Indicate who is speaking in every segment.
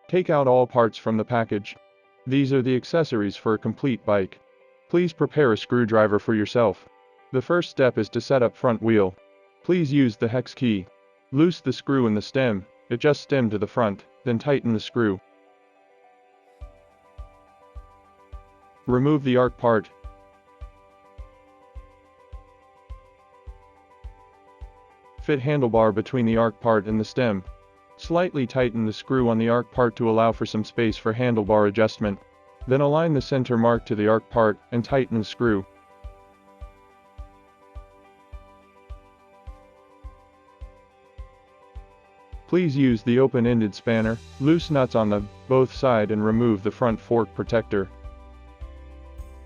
Speaker 1: Take out all parts from the package. These are the accessories for a complete bike. Please prepare a screwdriver for yourself. The first step is to set up front wheel. Please use the hex key. Loose the screw in the stem, adjust stem to the front, then tighten the screw. Remove the arc part. Fit handlebar between the arc part and the stem. Slightly tighten the screw on the arc part to allow for some space for handlebar adjustment. Then align the center mark to the arc part and tighten the screw. Please use the open-ended spanner, loose nuts on the both side and remove the front fork protector.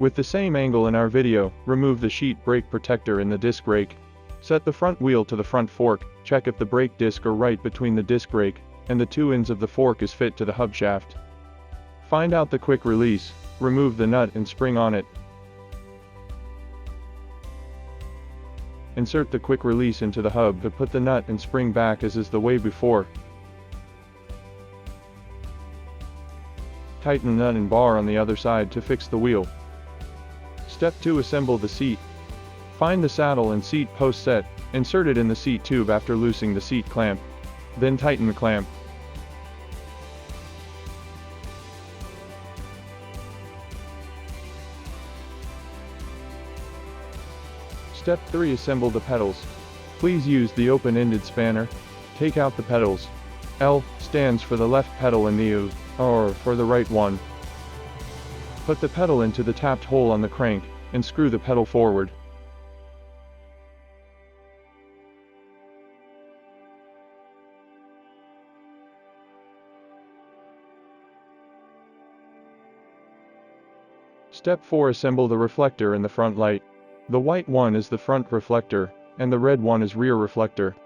Speaker 1: With the same angle in our video, remove the sheet brake protector in the disc brake. Set the front wheel to the front fork, check if the brake disc are right between the disc brake, and the two ends of the fork is fit to the hub shaft. Find out the quick release, remove the nut and spring on it. Insert the quick release into the hub but put the nut and spring back as is the way before. Tighten the nut and bar on the other side to fix the wheel. Step 2. Assemble the seat. Find the saddle and seat post set, insert it in the seat tube after loosening the seat clamp. Then tighten the clamp. Step 3. Assemble the pedals. Please use the open-ended spanner. Take out the pedals. L stands for the left pedal and the U, or for the right one. Put the pedal into the tapped hole on the crank, and screw the pedal forward. Step 4. Assemble the reflector and the front light. The white one is the front reflector, and the red one is rear reflector.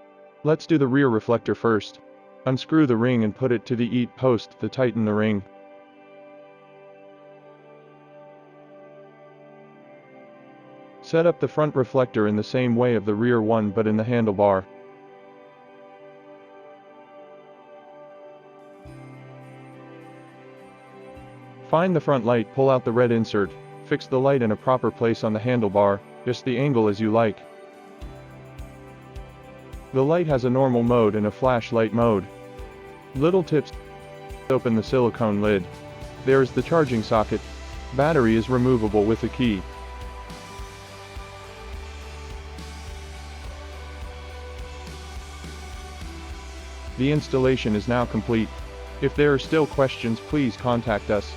Speaker 1: Let's do the rear reflector first. Unscrew the ring and put it to the eat post to tighten the ring. Set up the front reflector in the same way of the rear one but in the handlebar. Find the front light, pull out the red insert, fix the light in a proper place on the handlebar, just the angle as you like. The light has a normal mode and a flashlight mode. Little tips: open the silicone lid. There is the charging socket. Battery is removable with a key. The installation is now complete. If there are still questions, please contact us.